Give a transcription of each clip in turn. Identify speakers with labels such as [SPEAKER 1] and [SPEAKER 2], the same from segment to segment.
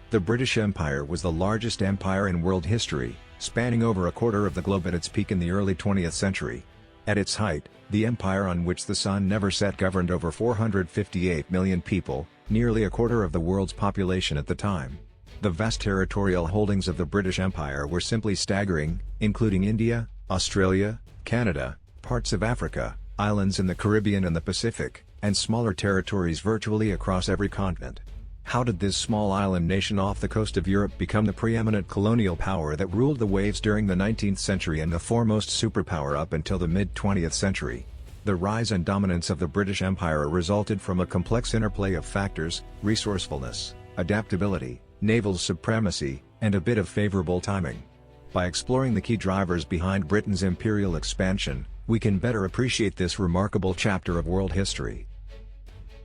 [SPEAKER 1] The British Empire was the largest empire in world history, spanning over a quarter of the globe at its peak in the early 20th century. At its height, the empire on which the sun never set governed over 458 million people, nearly a quarter of the world's population at the time. The vast territorial holdings of the British Empire were simply staggering, including India, Australia, Canada, parts of Africa, islands in the Caribbean and the Pacific, and smaller territories virtually across every continent. How did this small island nation off the coast of Europe become the preeminent colonial power that ruled the waves during the 19th century and the foremost superpower up until the mid-20th century? The rise and dominance of the British Empire resulted from a complex interplay of factors: resourcefulness, adaptability, naval supremacy, and a bit of favorable timing. By exploring the key drivers behind Britain's imperial expansion, we can better appreciate this remarkable chapter of world history.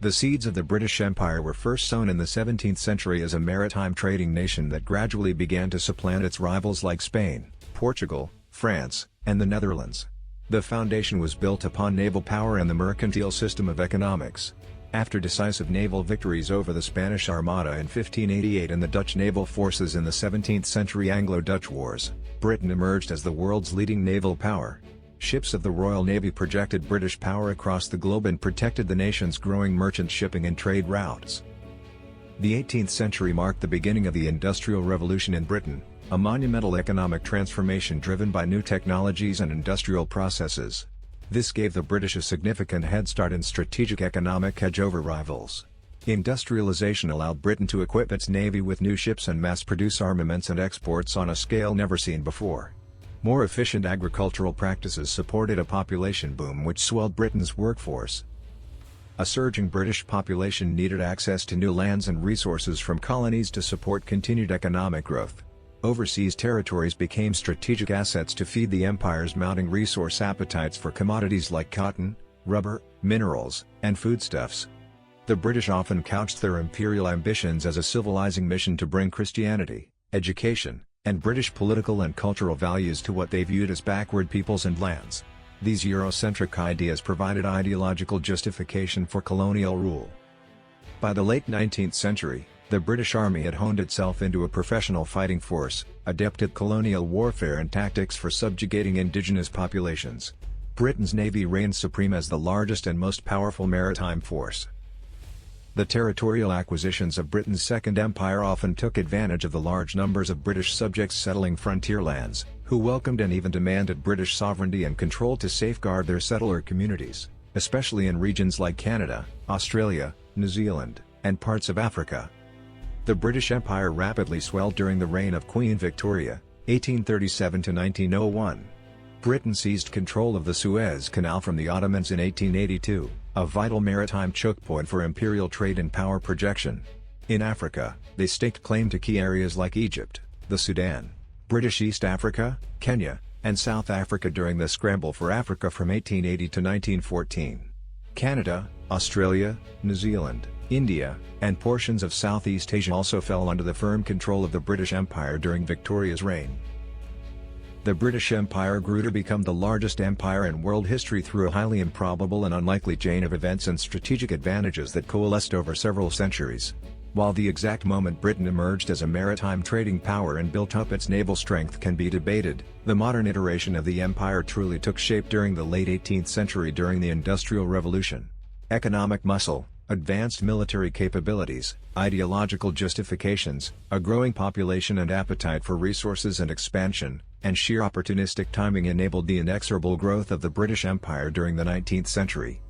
[SPEAKER 1] The seeds of the British Empire were first sown in the 17th century as a maritime trading nation that gradually began to supplant its rivals like Spain, Portugal, France, and the Netherlands. The foundation was built upon naval power and the mercantile system of economics. After decisive naval victories over the Spanish Armada in 1588 and the Dutch naval forces in the 17th century Anglo-Dutch Wars, Britain emerged as the world's leading naval power. Ships of the Royal Navy projected British power across the globe and protected the nation's growing merchant shipping and trade routes. The 18th century marked the beginning of the Industrial Revolution in Britain, a monumental economic transformation driven by new technologies and industrial processes. This gave the British a significant head start and strategic economic edge over rivals. Industrialization allowed Britain to equip its navy with new ships and mass-produce armaments and exports on a scale never seen before. More efficient agricultural practices supported a population boom which swelled Britain's workforce. A surging British population needed access to new lands and resources from colonies to support continued economic growth. Overseas territories became strategic assets to feed the empire's mounting resource appetites for commodities like cotton, rubber, minerals, and foodstuffs. The British often couched their imperial ambitions as a civilizing mission to bring Christianity, education, and British political and cultural values to what they viewed as backward peoples and lands. These Eurocentric ideas provided ideological justification for colonial rule. By the late 19th century, the British Army had honed itself into a professional fighting force, adept at colonial warfare and tactics for subjugating indigenous populations. Britain's navy reigned supreme as the largest and most powerful maritime force. The territorial acquisitions of Britain's Second Empire often took advantage of the large numbers of British subjects settling frontier lands, who welcomed and even demanded British sovereignty and control to safeguard their settler communities, especially in regions like Canada, Australia, New Zealand, and parts of Africa. The British Empire rapidly swelled during the reign of Queen Victoria, 1837 to 1901. Britain seized control of the Suez Canal from the Ottomans in 1882, a vital maritime choke point for imperial trade and power projection. In Africa, they staked claim to key areas like Egypt, the Sudan, British East Africa, Kenya, and South Africa during the scramble for Africa from 1880 to 1914. Canada, Australia, New Zealand, India, and portions of Southeast Asia also fell under the firm control of the British Empire during Victoria's reign. The British Empire grew to become the largest empire in world history through a highly improbable and unlikely chain of events and strategic advantages that coalesced over several centuries. While the exact moment Britain emerged as a maritime trading power and built up its naval strength can be debated, the modern iteration of the empire truly took shape during the late 18th century during the Industrial Revolution. Economic muscle, advanced military capabilities, ideological justifications, a growing population and appetite for resources and expansion, and sheer opportunistic timing enabled the inexorable growth of the British Empire during the 19th century.